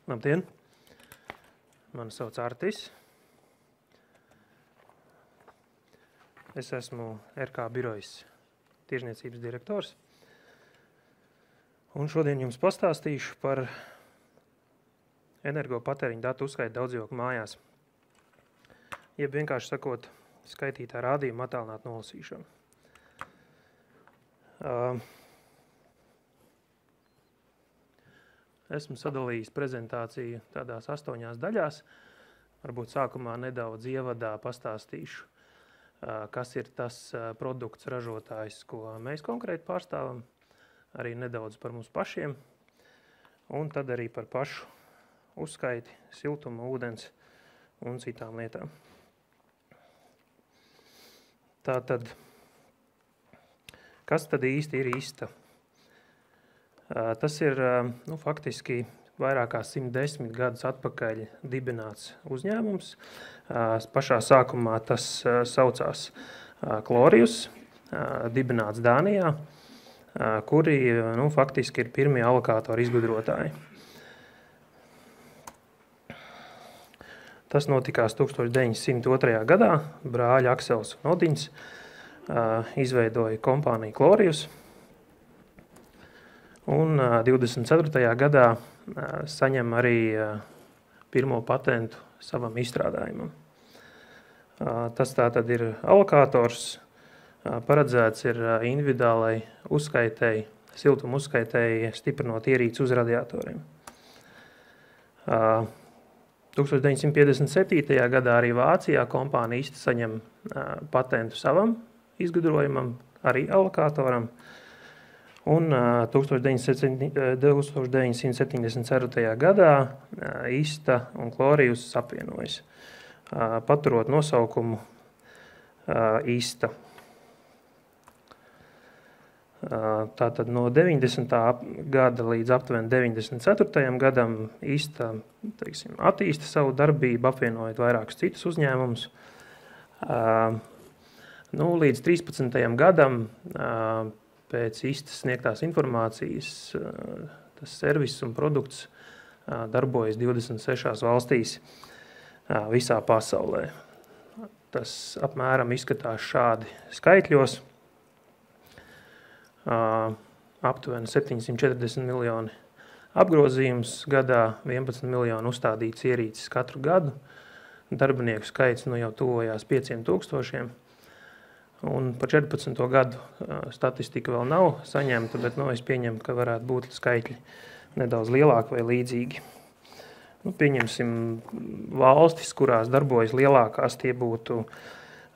Labdien! Mani sauc Artis. Es esmu RK birojas tirzniecības direktors. Un šodien jums pastāstīšu par energopatēriņu datu uzskaiti daudzdzīvokļu mājās. Jeb vienkārši sakot, skaitītā rādījuma attālinātu nolasīšanu. Esmu sadalījis prezentāciju tādās 8 daļās. Varbūt sākumā nedaudz ievadā pastāstīšu, kas ir tas produkts ražotājs, ko mēs konkrēti pārstāvam, arī nedaudz par mums pašiem, un tad arī par pašu uzskaiti, siltumu, ūdens un citām lietām. Tātad, kas tad īsti ir ISTA? Tas ir faktiski vairāk kā 110 gadus atpakaļ dibināts uzņēmums. Pašā sākumā tas saucās Glorius, dibināts Dānijā, kuri faktiski ir pirmie alokātori izgudrotāji. Tas notikās 1902. gadā. Brāļi Aksels un Odins izveidoja kompāniju Glorius. Un 24. gadā saņem arī pirmo patentu savam izstrādājumam. Tas tātad ir alokators, paredzēts ir individuālai uzskaitēji, siltuma uzskaitēji stiprinot ierīci uz radiatoriem. 1957. gadā arī Vācijā kompānija ISTA saņem patentu savam izgudrojumam, arī alokatoram. Un 1974. gadā ISTA un Glorius apvienojas, paturot nosaukumu ISTA. Tātad no 90. gada līdz aptuveni 94. gadam ISTA attīsta savu darbību, apvienojot vairākus citus uzņēmumus. Līdz 13. gadam pēc ISTAS sniegtās informācijas tas servis un produkts darbojas 26 valstīs visā pasaulē. Tas apmēram izskatās šādi skaitļos. Aptuveni 740 miljoni apgrozījums gadā, 11 miljoni uzstādīts ierīces katru gadu. Darbinieku skaits jau tuvojās 5000. Un par 14. gadu statistika vēl nav saņemta, bet es pieņemu, ka varētu būt skaitļi nedaudz lielāki vai līdzīgi. Pieņemsim valstis, kurās darbojas lielākās, tie būtu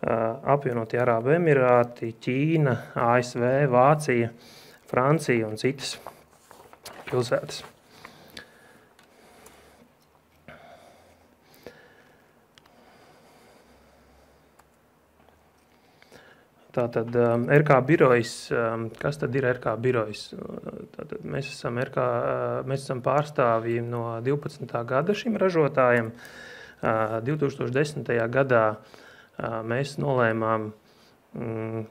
apvienotie Arābu Emirāti, Ķīna, ASV, Vācija, Francija un citas pilsētas. Tātad RK birojas, kas tad ir RK birojas? Tātad mēs esam pārstāvji no 12. gada šim ražotājam. 2010. gadā mēs nolēmām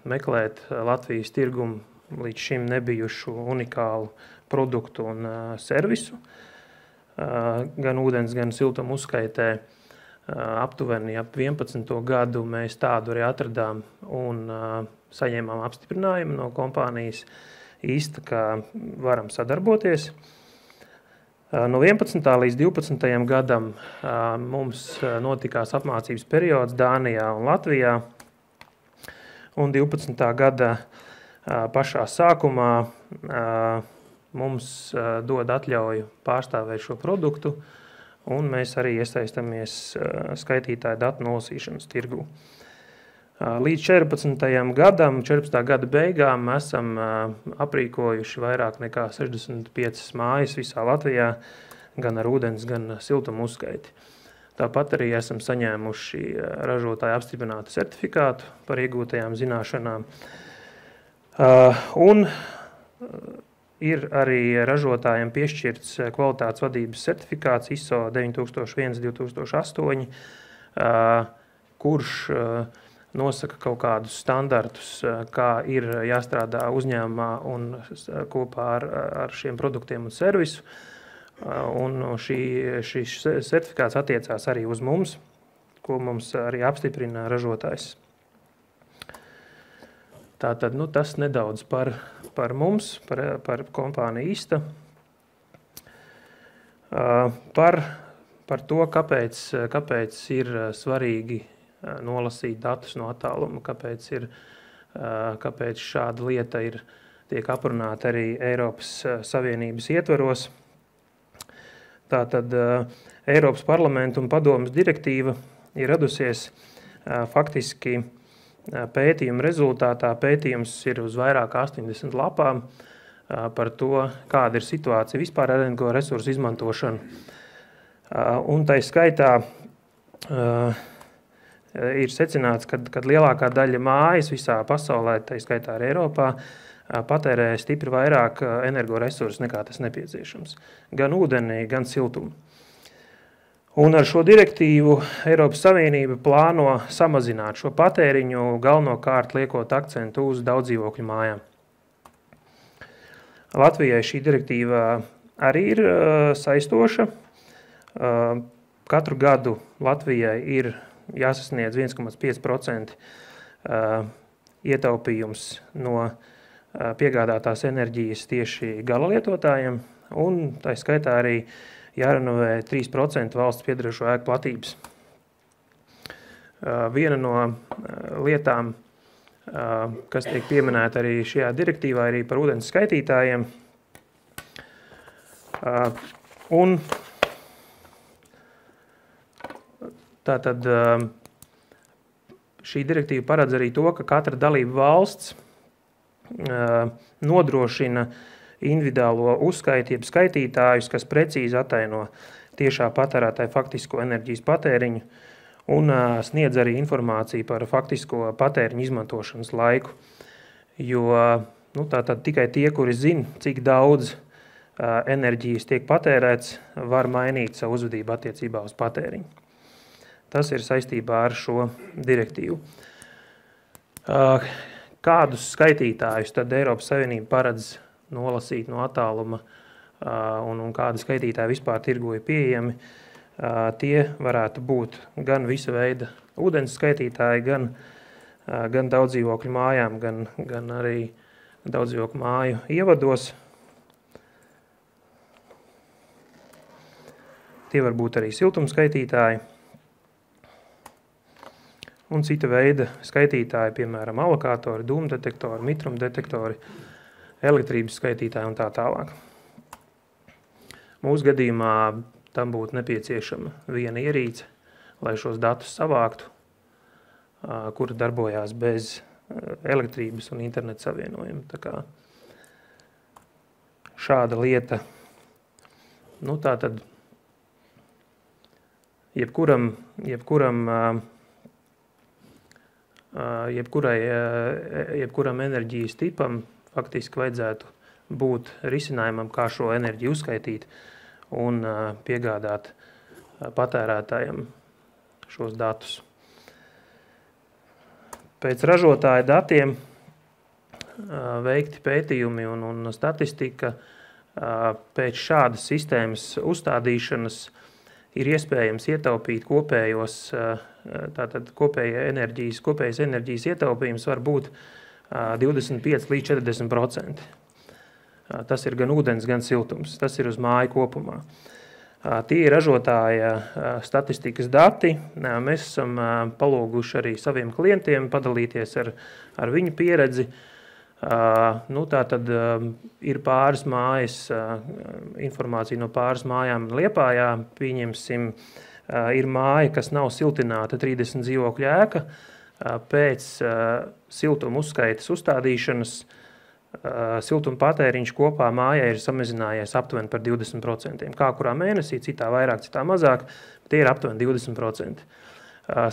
meklēt Latvijas tirgumu līdz šim nebijušu unikālu produktu un servisu, gan ūdens, gan siltuma uzskaitē. Aptuveni ap 11. gadu mēs tādu arī atradām un saņēmām apstiprinājumu no kompānijas ISTA, ka varam sadarboties. No 11. līdz 12. gadam mums notikās apmācības periods Dānijā un Latvijā. Un 12. gada pašā sākumā mums dod atļauju pārstāvēt šo produktu. Un mēs arī iesaistamies skaitītāju datu nolasīšanas tirgu. Līdz 14. gadam, 14. gada beigām, esam aprīkojuši vairāk nekā 65 mājas visā Latvijā, gan ar ūdens, gan siltumu uzskaiti. Tāpat arī esam saņēmuši ražotāju apstiprinātu certifikātu par iegūtajām zināšanām. Un ir arī ražotājiem piešķirts kvalitātes vadības certifikāts ISO 9001-2008, kurš nosaka kaut kādus standartus, kā ir jāstrādā uzņēmumā un kopā ar šiem produktiem un servisu. Un šis certifikāts attiecās arī uz mums, ko mums arī apstiprina ražotājs. Tātad, tas nedaudz par mums, par kompāniju ISTA. Par to, kāpēc ir svarīgi nolasīt datus no attāluma, kāpēc šāda lieta tiek aprunāta arī Eiropas Savienības ietvaros. Tātad Eiropas parlamenta un padomes direktīva ir radusies faktiski pētījuma rezultātā. Pētījums ir uz vairāk 80 lapām par to, kāda ir situācija vispār ar energoresursu izmantošanu. Un tai skaitā ir secināts, ka lielākā daļa mājas visā pasaulē, tai skaitā arī Eiropā, patērē stipri vairāk energoresursu nekā tas nepieciešams. Gan ūdenī, gan siltumu. Un ar šo direktīvu Eiropas Savienība plāno samazināt šo patēriņu, galvenokārt liekot akcentu uz daudzdzīvokļu mājām. Latvijai šī direktīva arī ir saistoša. Katru gadu Latvijai ir jāsasniedz 1,5% ietaupījums no piegādātās enerģijas tieši galalietotājiem, un tā skaitā arī jārenovē 3% valsts piedarošo ēku platības. Viena no lietām, kas tiek pieminēta arī šajā direktīvā, arī par ūdens skaitītājiem. Un tātad šī direktīva paredz arī to, ka katra dalība valsts nodrošina individuālo uzskaiti, jeb skaitītājus, kas precīzi ataino tiešā patērētāja faktisko enerģijas patēriņu un sniedz arī informāciju par faktisko patēriņu izmantošanas laiku. Jo tātad tikai tie, kuri zina, cik daudz enerģijas tiek patērēts, var mainīt savu uzvedību attiecībā uz patēriņu. Tas ir saistībā ar šo direktīvu. Kādus skaitītājus tad Eiropas Savienība paredz nolasīt no attāluma un kādi skaitītāji vispār tirgu ir pieejami? Tie varētu būt gan visa veida ūdens skaitītāji, gan daudzdzīvokļu mājām, gan arī daudzdzīvokļu māju ievados. Tie var būt arī siltumskaitītāji. Un cita veida skaitītāji, piemēram, alokātori, dūmdetektori, mitrumdetektori, elektrības skaitītāji un tā tālāk. Mūsu gadījumā tam būtu nepieciešama viena ierīce, lai šos datus savāktu, kura darbojās bez elektrības un interneta savienojuma. Tā kā šāda lieta, tātad jebkuram enerģijas tipam faktiski vajadzētu būt risinājumam, kā šo enerģiju uzskaitīt un piegādāt patērētājiem šos datus. Pēc ražotāja datiem veikti pētījumi un statistika pēc šādas sistēmas uzstādīšanas ir iespējams ietaupīt kopējais enerģijas ietaupījums var būt 25 līdz 40%. Tas ir gan ūdens, gan siltums. Tas ir uz māju kopumā. Tie ir ražotāja statistikas dati. Mēs esam palūguši arī saviem klientiem padalīties ar viņu pieredzi. Tātad ir pāris mājas, informācija no pāris mājām Liepājā. Pieņemsim, ir māja, kas nav siltināta 30 dzīvokļu ēka. Pēc siltuma uzskaites uzstādīšanas siltuma patēriņš kopā mājai ir samazinājies aptuveni par 20%. Kā kurā mēnesī, citā vairāk, citā mazāk, tie ir aptuveni 20%.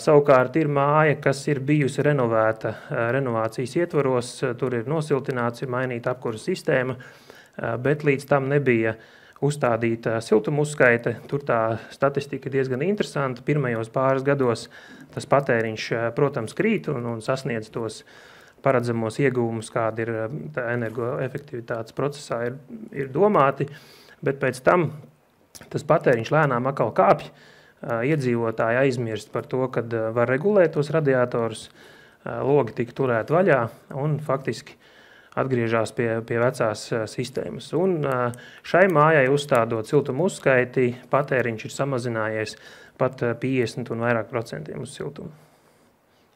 Savukārt ir māja, kas ir bijusi renovēta renovācijas ietvaros, tur ir nosiltināts, ir mainīta apkura sistēma, bet līdz tam nebija uzstādīta siltuma uzskaite. Tur tā statistika ir diezgan interesanta. Pirmajos pāris gados tas patēriņš, protams, krīt un sasniedz tos paredzamos ieguvumus, kādi ir energoefektivitātes procesā ir domāti, bet pēc tam tas patēriņš lēnām atkal kāpj, iedzīvotāji aizmirst par to, kad var regulēt tos radiatorus, logi tika turēt vaļā un faktiski atgriežās pie vecās sistēmas. Un šai mājai uzstādot siltumu uzskaiti, patēriņš ir samazinājies pat 50 un vairāk procentiem uz siltumu.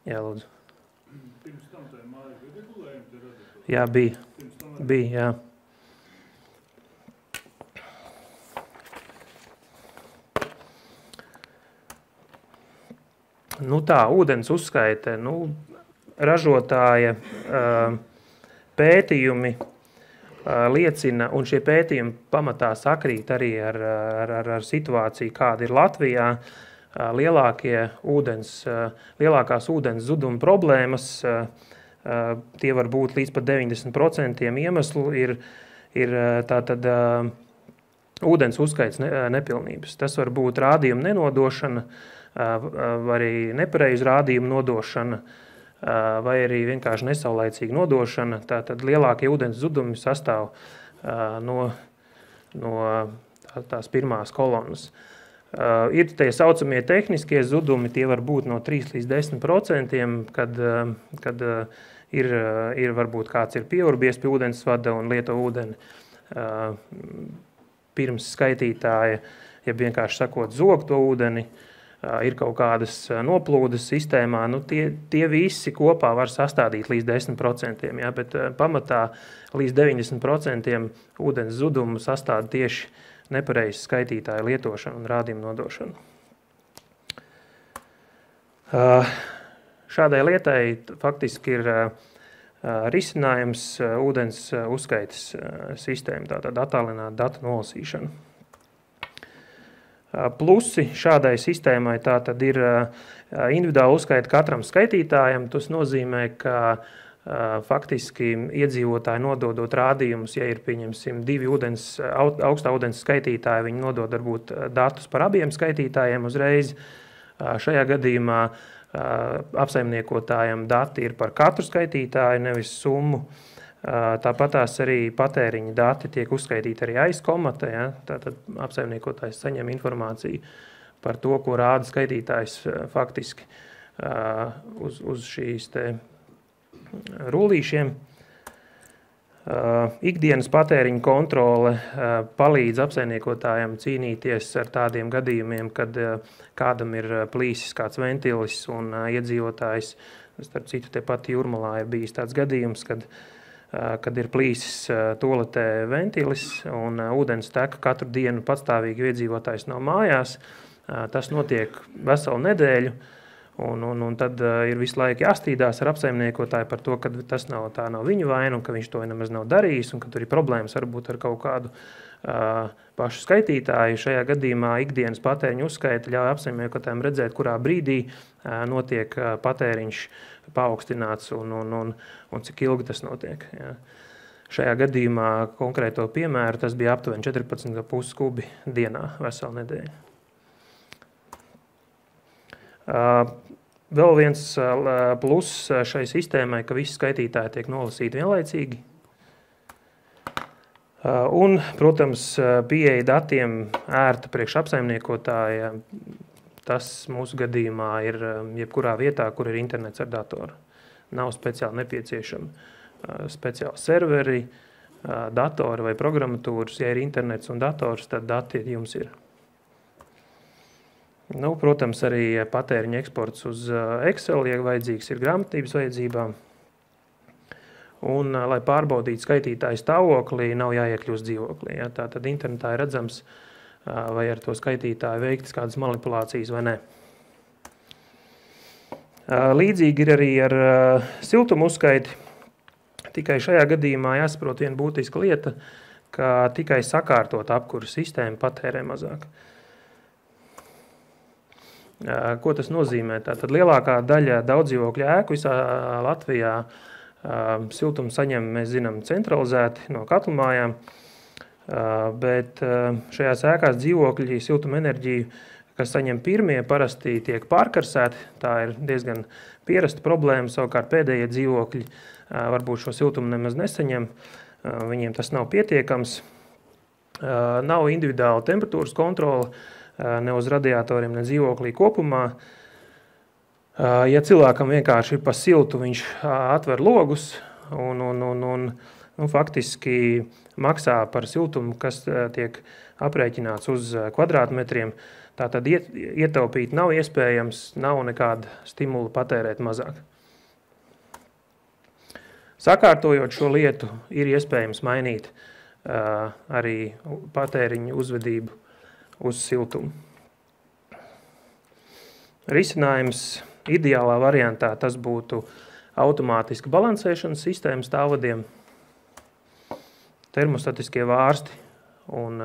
Jā, lūdzu. Pirms tam tā māja bija regulējuma te radiatori? Jā, bija, jā. Nu tā, ūdens uzskaite, ražotāja pētījumi liecina, un šie pētījumi pamatā sakrīt arī ar situāciju, kāda ir Latvijā. Lielākās ūdens zuduma problēmas, tie var būt līdz pat 90% iemeslu, ir tātad ūdens uzskaits nepilnības. Tas var būt rādījuma nenodošana, vai arī nepareizu rādījumu nodošana, vai arī vienkārši nesaulaicīga nodošana. Tātad lielākie ūdens zudumi sastāv no tās pirmās kolonas. Ir tie saucamie tehniskie zudumi, tie var būt no 3 līdz 10%, kad ir varbūt kāds ir pieurbies pie ūdensvada un lieto ūdeni pirms skaitītāja, ja vienkārši sakot zog to ūdeni, ir kaut kādas noplūdes sistēmā, tie visi kopā var sastādīt līdz 10%, ja, bet pamatā līdz 90% ūdens zudumu sastāda tieši nepareizs skaitītāja lietošana un rādījumu nodošana. Šādai lietai faktiski ir risinājums ūdens uzskaites sistēma, tātad attālināta datu nolasīšana. Plusi šādai sistēmai tātad ir individuāli uzskaita katram skaitītājam. Tas nozīmē, ka faktiski iedzīvotāji nododot rādījumus, ja ir, pieņemsim, 2 augstā ūdens skaitītāji, viņi nodod varbūt datus par abiem skaitītājiem uzreiz. Šajā gadījumā apsaimniekotājiem dati ir par katru skaitītāju, nevis summu. Tāpatās arī patēriņa dati tiek uzskaitīti arī aiz komata, ja? Tātad apsaimniekotājs saņem informāciju par to, ko rāda skaitītājs faktiski uz šīs te rullīšiem. Ikdienas patēriņa kontrole palīdz apsaimniekotājiem cīnīties ar tādiem gadījumiem, kad kādam ir plīsis kāds ventilis un iedzīvotājs, starp citu te pat Jūrmalā ir bijis tāds gadījums, kad ir plīsis toaletē ventilis un ūdens tek katru dienu patstāvīgi iedzīvotājs nav mājās. Tas notiek veselu nedēļu, un tad ir visu laiku jāstīdās ar apsaimniekotāju par to, ka tā nav viņa vaina un ka viņš to nemaz nav darījis un ka tur ir problēmas varbūt ar kaut kādu pašu skaitītāju. Šajā gadījumā ikdienas patēriņa uzskaita ļauj apsaimniekotājiem redzēt, kurā brīdī notiek patēriņš paaugstināts un cik ilgi tas notiek. Ja. Šajā gadījumā konkrēto piemēru tas bija aptuveni 14,5 kubi dienā veselu nedēļu. Vēl viens pluss šai sistēmai, ka visi skaitītāji tiek nolasīti vienlaicīgi. Un, protams, pieeja datiem ērta priekš apsaimniekotāja. Tas mūsu gadījumā ir jebkurā vietā, kur ir internets ar datoru. Nav speciāli nepieciešami speciāli serveri, datori vai programmatūras. Ja ir internets un dators, tad dati jums ir. Protams, arī patēriņa eksports uz Excel, ja vajadzīgs ir grāmatības vajadzībām. Un, lai pārbaudītu skaitītāju stāvoklī, nav jāiekļūst dzīvoklī. Ja? Tātad internetā ir redzams, vai ar to skaitītāju veiktas kādas manipulācijas vai ne. Līdzīgi ir arī ar siltumu uzskaiti. Tikai šajā gadījumā jāsaprot viena būtiska lieta, ka tikai sakārtot apkuras sistēmu patērē mazāk. Ko tas nozīmē? Tātad lielākā daļa daudzdzīvokļu ēku visā Latvijā siltumu saņem, mēs zinām, centralizēti no katlumājām, bet šajās ēkās dzīvokļi siltuma enerģiju, kas saņem pirmie, parasti tiek pārkarsēti. Tā ir diezgan pierasta problēma, savukārt pēdējie dzīvokļi varbūt šo siltumu nemaz nesaņem, viņiem tas nav pietiekams. Nav individuāla temperatūras kontrola ne uz radiatoriem, ne dzīvoklī kopumā. Ja cilvēkam vienkārši ir pa siltu, viņš atver logus un faktiski maksā par siltumu, kas tiek aprēķināts uz kvadrātmetriem. Tātad ietaupīt nav iespējams, nav nekāda stimula patērēt mazāk. Sakārtojot šo lietu, ir iespējams mainīt arī patēriņu uzvedību uz siltumu. Risinājums ideālā variantā tas būtu automātiska balansēšanas sistēma stāvvadiem, termostatiskie vārsti un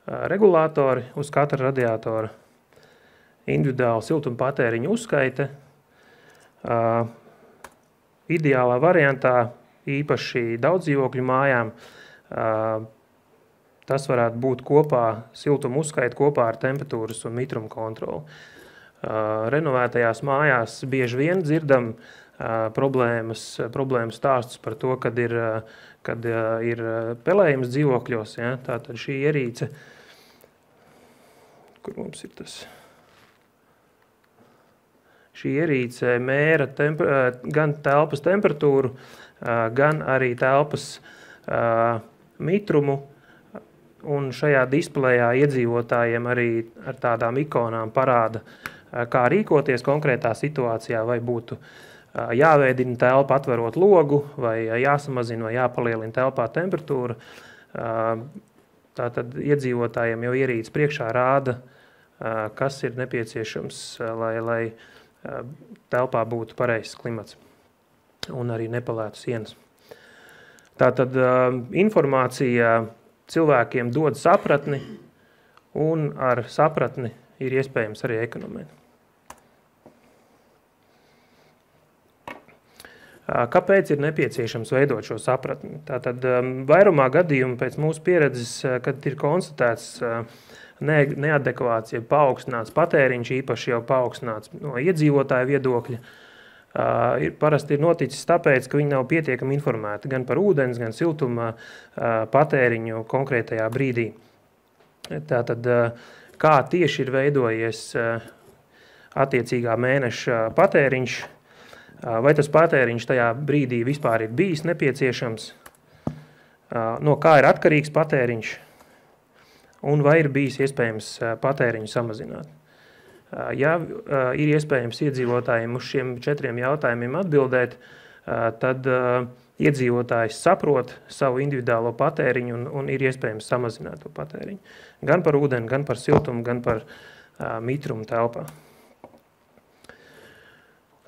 regulātori uz katra radiatora, individuāla siltuma patēriņa uzskaite. Ideālā variantā, īpaši daudzdzīvokļu mājām, tas varētu būt kopā siltuma uzskaita kopā ar temperatūras un mitruma kontroli. Renovētajās mājās bieži vien dzirdam problēmas stāstus par to, kad ir pelējums dzīvokļos. Ja? Tātad šī ierīce, kur mums ir tas? Šī ierīce mēra gan telpas temperatūru, gan arī telpas mitrumu, un šajā displejā iedzīvotājiem arī ar tādām ikonām parāda, kā rīkoties konkrētā situācijā, vai būtu jāveidina telpa atverot logu, vai jāsamazina vai jāpalielina telpā temperatūra. Tātad iedzīvotājiem jau ierīce priekšā rāda, kas ir nepieciešams, lai telpā būtu pareizs klimats un arī nepalētu sienas. Tātad informācija cilvēkiem dod sapratni, un ar sapratni ir iespējams arī ekonomēt. Kāpēc ir nepieciešams veidot šo sapratni? Tātad vairumā gadījumu pēc mūsu pieredzes, kad ir konstatēts neadekvāts, ja paaugstināts patēriņš, īpaši jau paaugstināts no iedzīvotāju viedokļa, parasti ir noticis tāpēc, ka viņi nav pietiekami informēti gan par ūdens, gan siltuma patēriņu konkrētajā brīdī. Tātad, kā tieši ir veidojies attiecīgā mēneša patēriņš, vai tas patēriņš tajā brīdī vispār ir bijis nepieciešams, no kā ir atkarīgs patēriņš, un vai ir bijis iespējams patēriņu samazināt. Ja ir iespējams iedzīvotājiem uz šiem 4 jautājumiem atbildēt, tad iedzīvotājs saprot savu individuālo patēriņu un ir iespējams samazināt to patēriņu. Gan par ūdeni, gan par siltumu, gan par mitrumu telpā.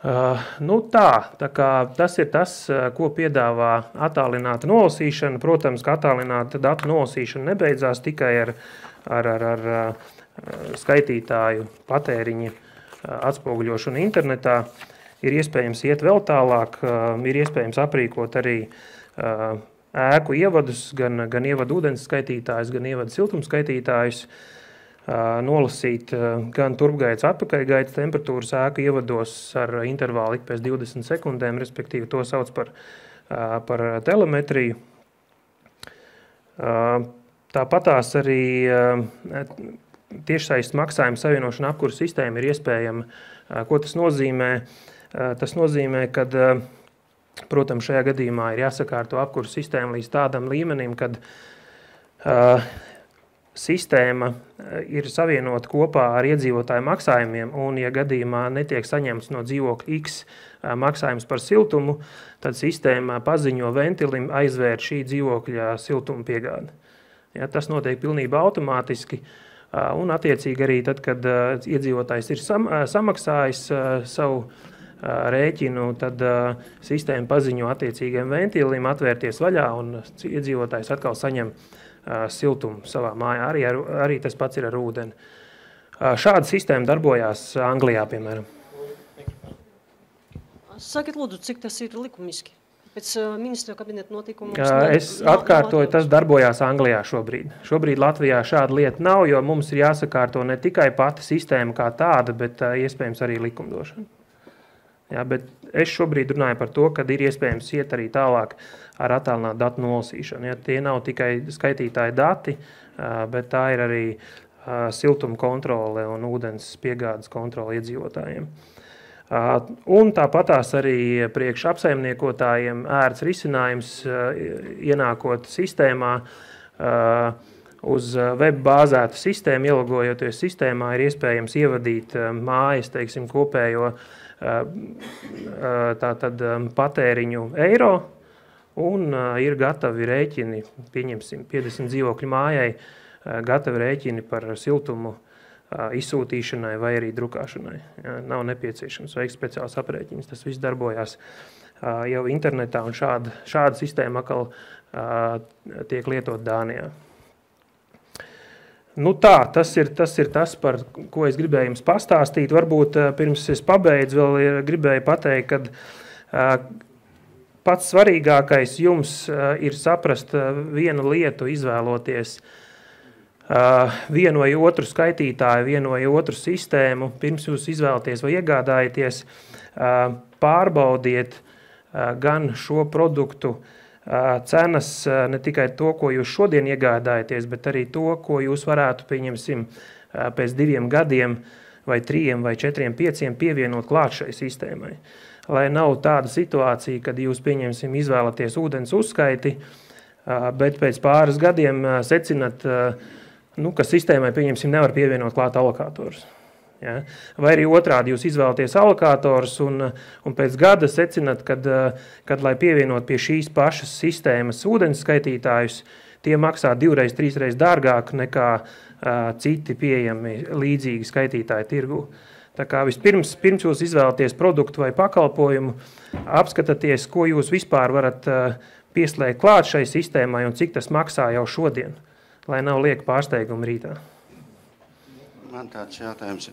Tā kā tas ir tas, ko piedāvā attālināta nolasīšana. Protams, ka attālināta datu nolasīšana nebeidzās tikai ar skaitītāju patēriņa atspoguļošanu internetā. Ir iespējams iet vēl tālāk, ir iespējams aprīkot arī ēku ievadus, gan ievadu ūdens skaitītājus, gan ievadu siltums skaitītājus, nolasīt gan turpgaitas, atpakaļgaitas temperatūras ēku ievados ar intervālu ik pēc 20 sekundēm, respektīvi to sauc par telemetriju. Tāpatās arī tiešsaistes maksājuma savienošana apkures sistēma ir iespējama. Ko tas nozīmē? Tas nozīmē, ka, protams, šajā gadījumā ir jāsakārto apkures sistēma līdz tādam līmenim, kad sistēma ir savienota kopā ar iedzīvotāju maksājumiem, un, ja gadījumā netiek saņemts no dzīvokļa X maksājums par siltumu, tad sistēma paziņo ventilim aizvērt šī dzīvokļa siltuma piegādi. Ja, tas notiek pilnībā automātiski, un attiecīgi arī tad, kad iedzīvotājs ir samaksājis savu rēķinu, tad sistēma paziņo attiecīgiem ventiliem atvērties vaļā, un iedzīvotājs atkal saņem siltumu savā mājā. Arī tas pats ir ar ūdeni. Šāda sistēma darbojās Anglijā, piemēram. Sakiet, lūdzu, cik tas ir likumiski? Pēc ministra kabineta notikumu? Es atkārtoju, tas darbojās Anglijā šobrīd. Šobrīd Latvijā šāda lieta nav, jo mums ir jāsakārto ne tikai pati sistēma kā tāda, bet iespējams arī likumdošana. Jā, bet es šobrīd runāju par to, kad ir iespējams iet arī tālāk ar attālinātu datu nolasīšanu. Ja, tie nav tikai skaitītāji dati, bet tā ir arī siltuma kontrole un ūdens piegādes kontrole iedzīvotājiem. Un tāpatās arī priekš apsaimniekotājiem ērts risinājums ienākot sistēmā, uz web bāzētu sistēmu, ielogojoties sistēmā, ir iespējams ievadīt mājas, teiksim, kopējo tātad patēriņu eiro, un ir gatavi rēķini, pieņemsim 50 dzīvokļu mājai, gatavi rēķini par siltumu izsūtīšanai vai arī drukāšanai. Ja, nav nepieciešams veikt speciāls aprēķins, tas viss darbojās jau internetā, un šāda sistēma atkal tiek lietot Dānijā. Nu tā, tas ir tas, par ko es gribēju jums pastāstīt. Varbūt pirms es pabeidzu, vēl gribēju pateikt, ka pats svarīgākais jums ir saprast vienu lietu, izvēloties vienu vai otru skaitītāju, vienu vai otru sistēmu. Pirms jūs izvēlaties vai iegādājaties, pārbaudiet gan šo produktu cenas, ne tikai to, ko jūs šodien iegādājaties, bet arī to, ko jūs varētu, pieņemsim, pēc 2 gadiem vai 3 vai 4, 5 pievienot klāt šai sistēmai. Lai nav tāda situācija, kad jūs, pieņemsim, izvēlaties ūdens uzskaiti, bet pēc pāris gadiem secinat, ka sistēmai, pieņemsim, nevar pievienot klāt alokatorus. Ja? Vai arī otrādi jūs izvēlaties alokatorus un pēc gada secināt, kad lai pievienot pie šīs pašas sistēmas ūdens skaitītājus, tie maksā 2-3 reizes dārgāk nekā citi pieejami līdzīgi skaitītāji tirgu. Tā kā pirms jūs izvēlaties produktu vai pakalpojumu, apskatāties, ko jūs vispār varat pieslēgt klāt šai sistēmai un cik tas maksā jau šodien, lai nav lieka pārsteiguma rītā. Man tāds jautājums.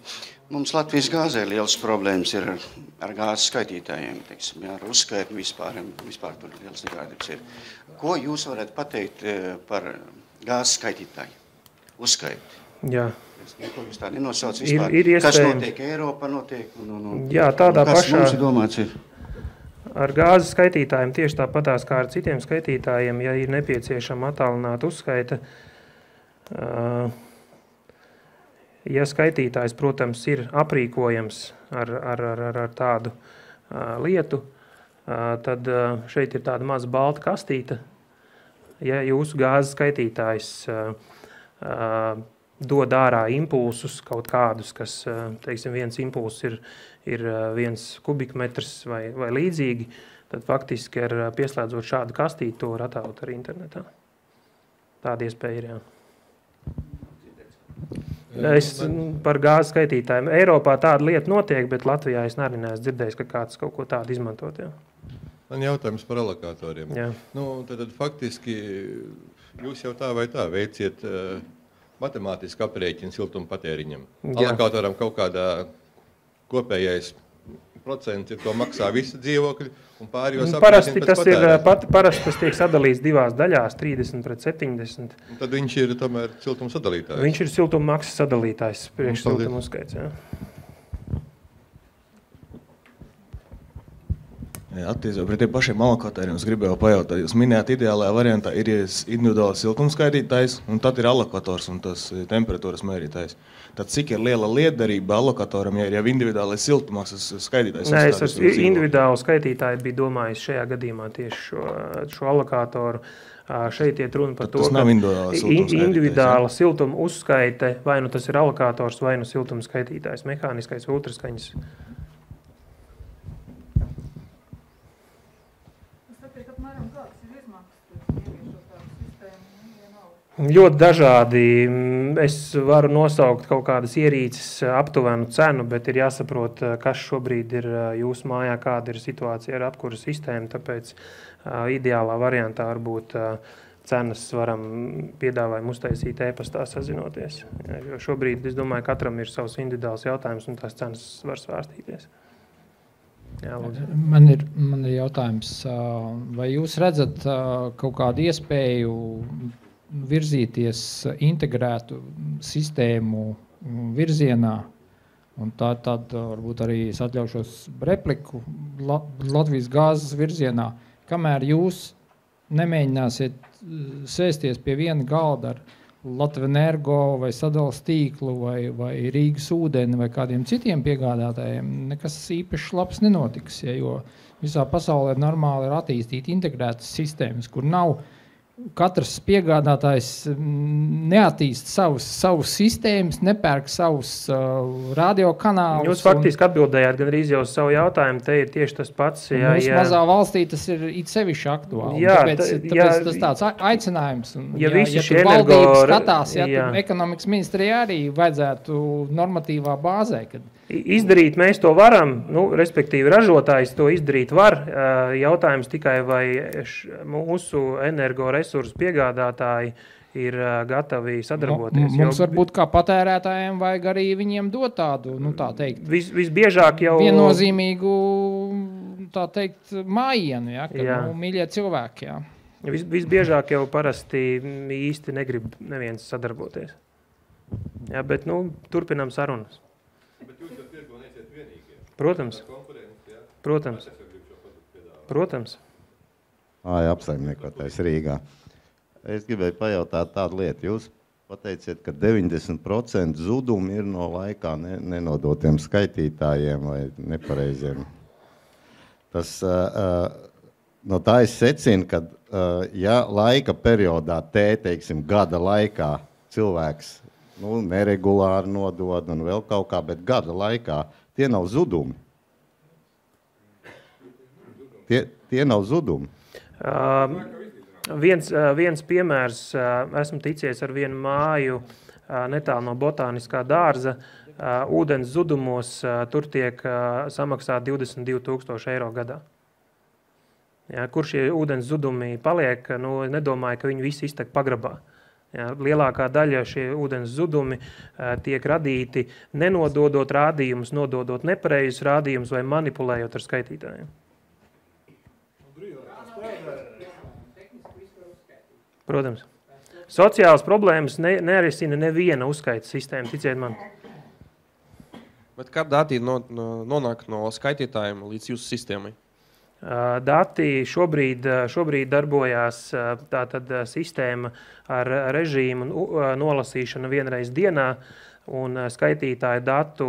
Mums Latvijas gāzē liels problēmas ir ar gāzes skaitītājiem, teiksim, ar uzskaitu vispār tur liels nekārtības ir. Ko jūs varat pateikt par gāzes skaitītāju? Uzskaitu. Jā. Ko jūs tā nenosauc vispār? Kas notiek Eiropā notiek? Jā, tādā kas pašā. Mums domāts ir? Ar gāzes skaitītājiem tieši tāpatās kā ar citiem skaitītājiem, ja ir nepieciešama attālināta uzskaita, ja skaitītājs, protams, ir aprīkojams ar tādu lietu, tad šeit ir tāda maza balta kastīte. Ja jūsu gāzes skaitītājs dod ārā impulsus kaut kādus, kas, teiksim, viens impulss ir 1 kubikmetrs vai līdzīgi, tad faktiski ar pieslēdzot šādu kastīti to var attēlot arī internetā. Tāda iespēja ir, jā. Es par gāzes skaitītājiem. Eiropā tāda lieta notiek, bet Latvijā es arī neesmu dzirdējis, ka kāds kaut ko tādu izmantot. Jā. Man jautājums par alokatoriem. Jā. Tad faktiski jūs jau tā vai tā veiciet matemātisku aprēķinu siltuma patēriņam. Alokatoram kaut kādā kopējais procents ir, to maksā visi dzīvokļi un pārējos aprēķini pēc patēriņa. Parasti tas tiek sadalīts 2 daļās, 30/70. Un tad viņš ir tomēr siltuma sadalītājs? Viņš ir siltuma maksas sadalītājs, priekš siltuma uzskaits, jā. Attiecībā pret tiem pašiem alokatoriem es gribēju pajautāt. Jūs minējāt, ideālajā variantā ir individuāls siltums skaitītājs, un tad ir alokators un tas temperatūras mērītājs. Tad cik ir liela lietderība alokatoram, ja ir jau individuālais siltummaksas skaitītājs? Nē, es ar individuālu skaitītāju biju domājis šajā gadījumā tieši šo alokatoru. Šeit iet runa par to, ka individuāla siltuma uzskaite, vai nu tas ir alokators, vai nu siltuma skaitītājs, mehāniskais ultraskaņas. Ļoti dažādi. Es varu nosaukt kaut kādas ierīces aptuvenu cenu, bet ir jāsaprot, kas šobrīd ir jūsu mājā, kāda ir situācija ar apkura sistēmu, tāpēc ideālā variantā varbūt cenas varam piedāvājumu uztaisīt e-pastā sazinoties. Jo šobrīd, es domāju, katram ir savs individuāls jautājums un tās cenas var svārstīties. Jā, man ir jautājums, vai jūs redzat kaut kādu iespēju virzīties integrētu sistēmu virzienā, Un tad varbūt arī es atļaušos repliku Latvijas gāzes virzienā. Kamēr jūs nemēģināsiet sēsties pie viena galda ar Latvenergo vai Sadalas tīklu vai Rīgas ūdeni vai kādiem citiem piegādātājiem, nekas īpaši labs nenotiks, jo visā pasaulē normāli ir attīstīti integrētas sistēmas, kur nav katrs piegādātājs neattīst savus sistēmas, nepērk savus radiokanālus. Jūs faktiski atbildējāt gan arī jau uz savu jautājumu, te ir tieši tas pats. Mūsu mazā valstī tas ir it sevišķi aktuāli. Jā, tāpēc tas tāds aicinājums. Un, ja tur valdība skatās, tur ekonomikas ministrijā arī vajadzētu normatīvā bāzē, kad izdarīt mēs to varam, respektīvi ražotājs to izdarīt var. Jautājums tikai, vai mūsu energoresursu piegādātāji ir gatavi sadarboties. Mums varbūt kā patērētājiem vajag arī viņiem dot tādu, tā teikt, visbiežāk jau viennozīmīgu, tā teikt, mājienu, mīļie cilvēki, jā. Visbiežāk jau parasti īsti negrib neviens sadarboties. Jā, bet, turpinām sarunas. Bet jūs jau tirgo neesiet vienīgie. Protams. Protams. Apsaimniekotais Rīgā. Es gribēju pajautāt tādu lietu. Jūs pateiciet, ka 90% zudumi ir no laikā nenodotiem skaitītājiem vai nepareiziem. Tas, no tā es secinu, ka ja laika periodā teiksim, gada laikā cilvēks neregulāri nodod un vēl kaut kā, bet gada laikā tie nav zudumi. Tie nav zudumi. Viens piemērs, esmu ticies ar vienu māju netālu no botāniskā dārza, ūdens zudumos tur tiek samaksāt 22,000 eiro gadā. Ja, kur šie ūdens zudumi paliek, nedomāju, ka viņi visi iztek pagrabā. Ja, lielākā daļa šie ūdens zudumi tiek radīti nenododot rādījumus, nododot nepareizus rādījumus vai manipulējot ar skaitītājiem. Protams. Sociālas problēmas nerisina neviena uzskaita sistēma, ticiet man. Bet kā dati nonāk no skaitītājiem līdz jūsu sistēmai? Dati šobrīd darbojās tātad sistēma ar režīmu nolasīšanu vienreiz dienā un skaitītāju datu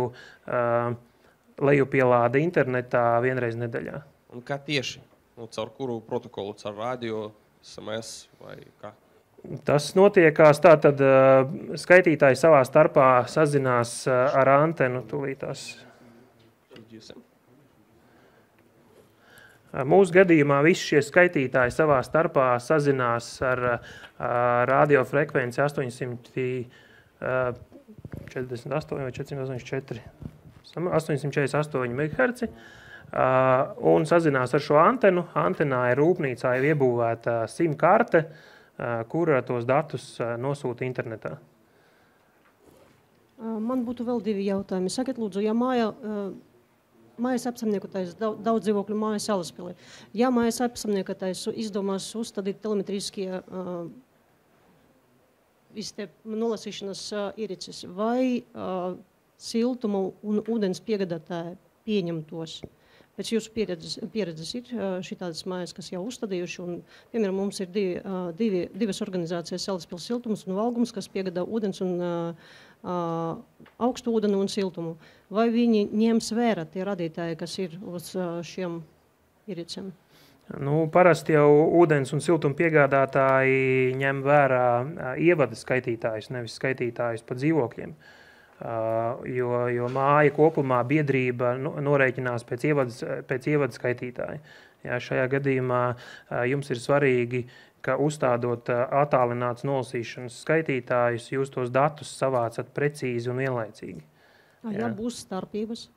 lejupielāde internetā vienreiz nedēļā. Un kā tieši? Caur kuru protokolu? Caur radio, SMS vai kā? Tas notiekās tātad skaitītāji savā starpā sazinās ar antenu tūlītās. Mūsu gadījumā visi šie skaitītāji savā starpā sazinās ar radiofrekvenci 848 vai 484, 848 MHz un sazinās ar šo antenu. Antenā ir rūpnīcā jau iebūvēta SIM karte, kur tos datus nosūta internetā. Man būtu vēl divi jautājumi. Sakiet, lūdzu, ja mājas apsaimniekotājs daudz dzīvokļu mājas Salaspilī. Ja mājas apsaimniekotājs izdomās uzstādīt telemetriskie nolasīšanas ierīces, vai siltuma un ūdens piegādātāji pieņem tos? Pēc jūsu pieredzes ir šitādas mājas, kas jau uzstādījuši, un, piemēram, mums ir divas organizācijas Salaspils siltums un valgums, kas piegādā ūdens un augstu ūdeni un siltumu. Vai viņi ņems vērā tie radītāji, kas ir uz šiem ierīcēm? Parasti jau ūdens un siltuma piegādātāji ņem vērā ievada skaitītājus, nevis skaitītājus pa dzīvokļiem. Jo māja kopumā biedrība norēķinās pēc ievada skaitītāja. Jā, šajā gadījumā jums ir svarīgi, ka uzstādot attālināts nolasīšanas skaitītājus, jūs tos datus savācat precīzi un vienlaicīgi. Ja būs starpības?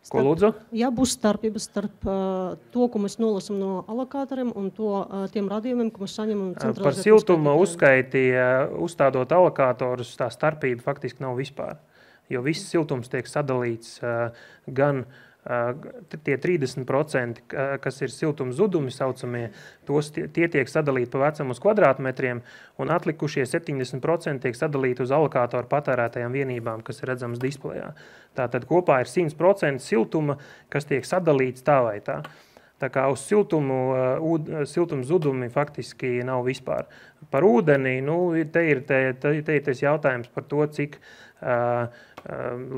Ko lūdzu? Ja būs starpības starp to, ko mēs nolasam no alokatoriem un tiem radījumiem, ko mēs saņemam centralizēt. Par siltuma uzskaiti, uzstādot alokatorus, tā starpība faktiski nav vispār. Jo viss siltums tiek sadalīts gan tie 30%, kas ir siltuma zudumi saucamie, tie tiek sadalīti pa vecam uz kvadrātmetriem, un atlikušie 70% tiek sadalīti uz alokātoru patērētajām vienībām, kas ir redzams displejā. Tātad kopā ir 100% siltuma, kas tiek sadalīts tā vai tā. Tā kā uz siltumu zudumi faktiski nav vispār. Par ūdeni, te ir tas jautājums par to, cik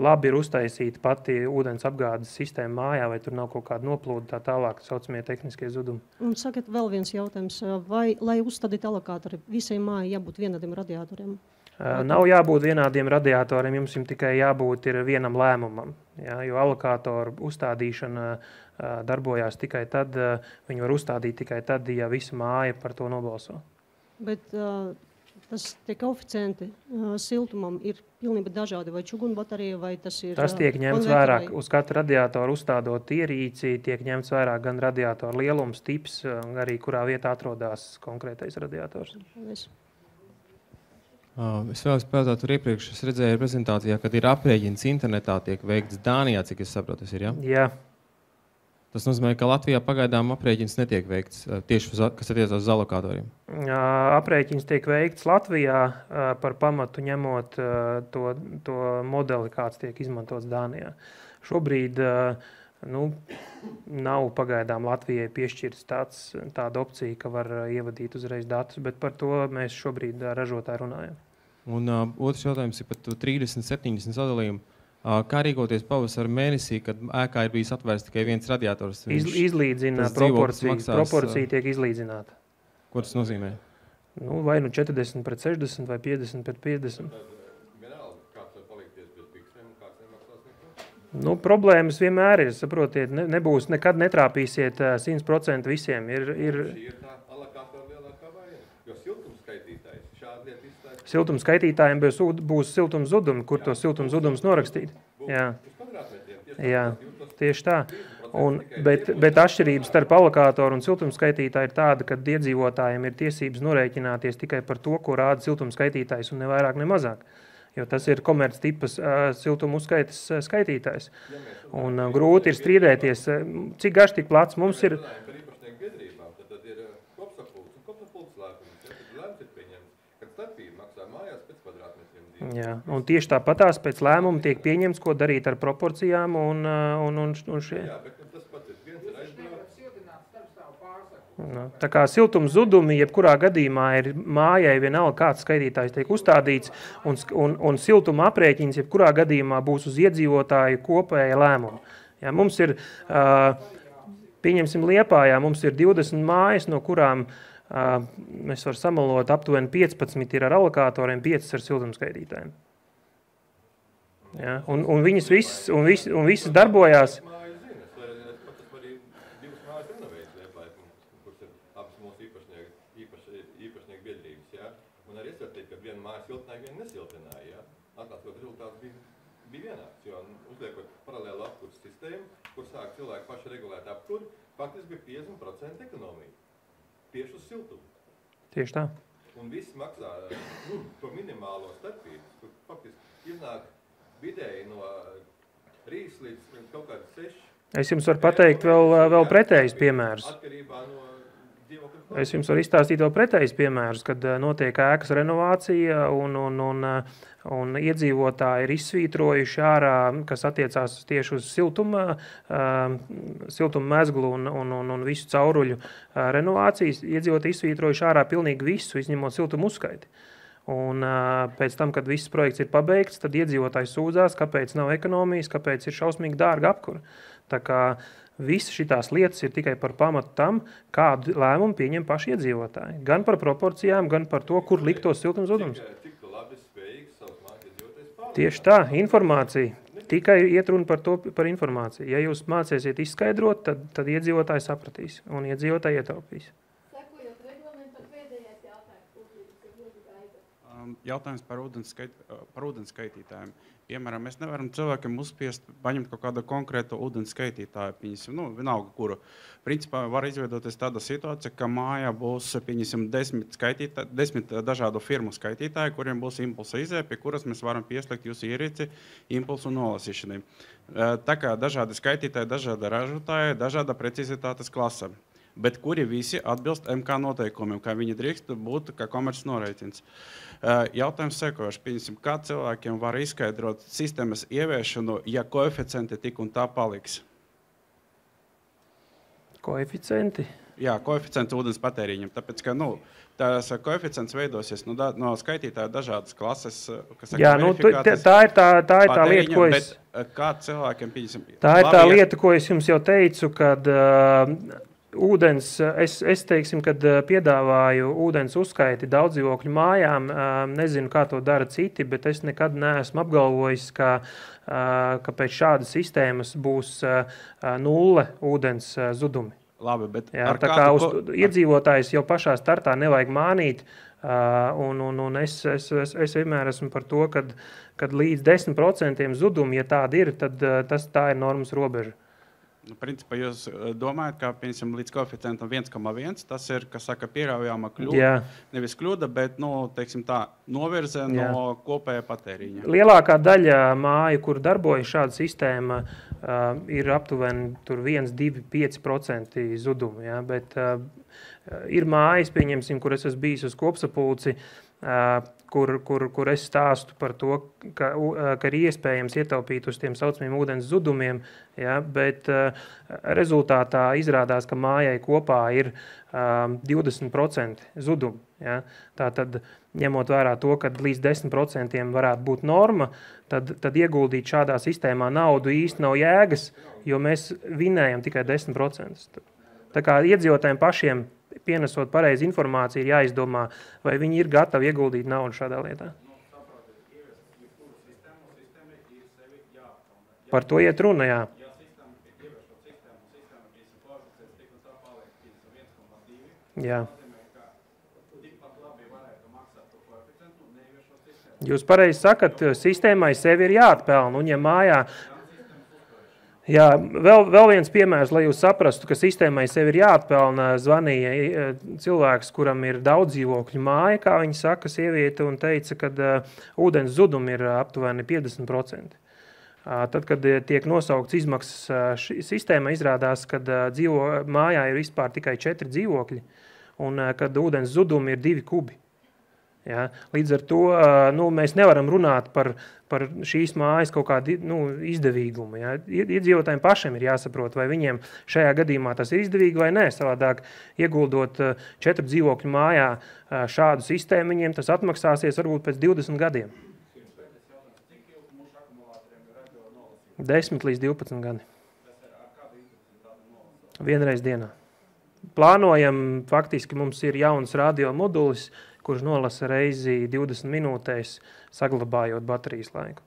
labi ir uztaisīta pati ūdens apgādes sistēma mājā, vai tur nav kaut kāda noplūda tā tālāk, saucamie tehniskie zudumi. Un sakat, vēl viens jautājums, vai, lai uzstādītu alokātori, visai mājai jābūt vienādiem radiatoriem? Nav jābūt vienādiem radiatoriem, jums tikai jābūt ir vienam lēmumam, ja, jo alokātoru uzstādīšana darbojās tikai tad, viņi var uzstādīt tikai tad, ja visa māja par to nobalso. Bet tas tie koeficienti siltumam ir pilnībā dažādi, vai čugunbaterija, vai tas ir... Tas tiek ņemts vērā, uz katru radiatoru uzstādot ierīci, tiek ņemts vērā gan radiatoru lielums, tips, arī kurā vietā atrodas konkrētais radiators. Es vēlos pajautāt, tur iepriekš es redzēju prezentācijā, kad ir aprēķins internetā tiek veikts Dānijā, cik es saprotu, tas ir, ja? Jā. Tas nozīmē, ka Latvijā pagaidām aprēķins netiek veikts tieši, kas attiecās uz alokātoriem. Aprēķins tiek veikts Latvijā par pamatu ņemot to modeli, kāds tiek izmantots Dānijā. Šobrīd nav pagaidām Latvijai piešķirts tāda opcija, ka var ievadīt uzreiz datus, bet par to mēs šobrīd ražotāji runājam. Un otrs jautājums ir par 30-70 sadalījumu. Kā rīkoties pavasara mēnesī, kad ēkā ir bijis atvērts tikai viens radiators? Izlīdzina proporcija tiek izlīdzināta. Ko tas nozīmē? Vai 40 pret 60 vai 50 pret 50. Problēmas vienmēr ir, saprotiet, nebūs, nekad netrāpīsiet 100% visiem. Šī ir tā alokātora lielākā vaina, jo siltumskaitītājs šādi lieta izstājas. Siltumskaitītājiem būs siltums zudumi, kur to siltums zudums norakstīt. Jā, tieši tā. Bet atšķirības starp alokātoru un siltumskaitītāju ir tāda, ka iedzīvotājiem ir tiesības norēķināties tikai par to, ko rāda siltumskaitītājs un ne vairāk, ne mazāk. Jo tas ir komerc tipas siltuma uzskaitas skaitītājs. Un grūti ir strīdēties, cik garš, tik plats mums ir. Par īpašnieku biedrībām, tad ir kopsapulks un kopsapulks lēpums. Tad lēmums ir pieņemts, kad starpība maksā mājās pēc kvadrātmetriem dzīvi. Jā, un tieši tāpatās pēc lēmuma tiek pieņemts, ko darīt ar proporcijām un šie. Jā, bet tas pats ir viens ir aizbraukt. Tā kā siltums zudumi, jebkurā gadījumā ir mājai vienalga kāds skaitītājs tiek uzstādīts, un siltuma aprēķins jebkurā gadījumā būs uz iedzīvotāju kopēja lēmuma. Ja, mums ir, pieņemsim Liepājā, mums ir 20 mājas, no kurām mēs var samalot aptuveni 15 ir ar alokātoriem, 5 ar siltumskaitītājiem. Ja, un viņas visas darbojās. Cilvēki paši regulēti apkuri, faktiski bija 50% ekonomija. Tieši uz siltumu. Tieši tā. Un viss maksā to minimālo starpību. Tur faktiski iznāk vidēji no 3 līdz kaut kādi 6. Es jums varu pateikt vēl pretējus piemērus. Atkarībā no dzīvokļu. Es jums varu izstāstīt vēl pretējus piemērus, kad notiek ēkas renovācija un iedzīvotāji ir izsvītrojuši ārā, kas attiecās tieši uz siltuma mezglu un visu cauruļu renovācijas. Iedzīvotāji izsvītrojuši ārā pilnīgi visu, izņemot siltumu uzskaiti. Un pēc tam, kad viss projekts ir pabeigts, tad iedzīvotāji sūdzās, kāpēc nav ekonomijas, kāpēc ir šausmīgi dārga apkura. Tā kā visas šitās lietas ir tikai par pamatu tam, kādu lēmumu pieņem paši iedzīvotāji. Gan par proporcijām, gan par to, kur likt tos siltumzudumus. Tieši tā, informācija. Tikai iet runa par informāciju. Ja jūs mācīsiet izskaidrot, tad iedzīvotāji sapratīs un iedzīvotāji ietaupīs. Jautājums par ūdens skaitītājiem. Piemēram, mēs nevaram cilvēkiem uzspiest paņemt kaut kādu konkrētu ūdens skaitītāju. Vienalga, kuru. Principā var izveidoties tāda situācija, ka mājā būs 10 dažādu firmu skaitītāji, kuriem būs impulsa izēja, pie kuras mēs varam pieslēgt jūsu ierīci impulsu nolasīšanai. Tā kā dažādi skaitītāji, dažāda ražotāja, dažāda precizitātes klasa. Bet kuri visi atbilst MK noteikumiem, kā viņi drīkst būt kā komerces norēķins. Jautājums sekojošs, kā cilvēkiem var izskaidrot sistēmas ieviešanu, ja koeficienti tik un tā paliks? Koeficienti? Jā, koeficienti ūdens patēriņam, tāpēc, ka, tās koeficients veidosies no skaitītāja dažādas klases, kas saka, tā ir tā lieta, ko es... Bet kā cilvēkiem, Tā ir tā lieta, ko es jums jau teicu, kad... Ūdens, es teiksim, kad piedāvāju ūdens uzskaiti daudzdzīvokļu mājām, nezinu, kā to dara citi, bet es nekad neesmu apgalvojis, ka pēc šādas sistēmas būs nulle ūdens zudumi. Labi, bet tā kā iedzīvotājs jau pašā startā nevajag mānīt, un es vienmēr esmu par to, kad līdz 10% zudumi, ja tādi ir, tad tā ir normas robeža. Principā jūs domājat, ka līdz koeficientam 1,1, tas ir, kas saka, pieļaujama kļūda, nevis kļūda, bet, teiksim tā, novirze no kopējā patēriņa. Lielākā daļa māju, kur darbojas šāda sistēma, ir aptuveni 1, 2, 5% zudumu, bet ir mājas, pieņemsim, kur es esmu bijis uz kopsapulci, kur es stāstu par to, ka ir iespējams ietaupīt uz tiem saucamiem ūdens zudumiem, bet rezultātā izrādās, ka mājai kopā ir 20% zudumu. Tātad, ņemot vērā to, ka līdz 10% varētu būt norma, tad ieguldīt šādā sistēmā naudu īsti nav jēgas, jo mēs vinējam tikai 10%. Tā kā iedzīvotājiem pašiem pienesot pareizi informāciju, ir jāizdomā, vai viņi ir gatavi ieguldīt naudu šādā lietā. Par to iet runa, jā. Jā. Jūs pareizi sakat, sistēmai sevi ir jāatpelna, un ja mājā... Jā, vēl viens piemērs, lai jūs saprastu, ka sistēmai sevi ir jāatpelna, zvanīja cilvēks, kuram ir daudz dzīvokļu māja, kā viņi saka, sieviete, un teica, ka ūdens zudumi ir aptuveni 50%. Tad, kad tiek nosaukts izmaksas sistēma, izrādās, ka mājā ir vispār tikai 4 dzīvokļi, un kad ūdens zudumi ir 2 kubi. Ja? Līdz ar to mēs nevaram runāt par šīs mājas kaut kādu izdevīgumu. Ja? Iedzīvotājiem pašiem ir jāsaprot, vai viņiem šajā gadījumā tas ir izdevīgi vai nē. Savādāk ieguldot 4 dzīvokļu mājā šādu sistēmu, viņiem tas atmaksāsies varbūt pēc 20 gadiem. 10 līdz 12 gadi. Vienreiz dienā. Plānojam, faktiski mums ir jauns radio modulis, kurš nolasa reizi 20 minūtēs, saglabājot baterijas laiku.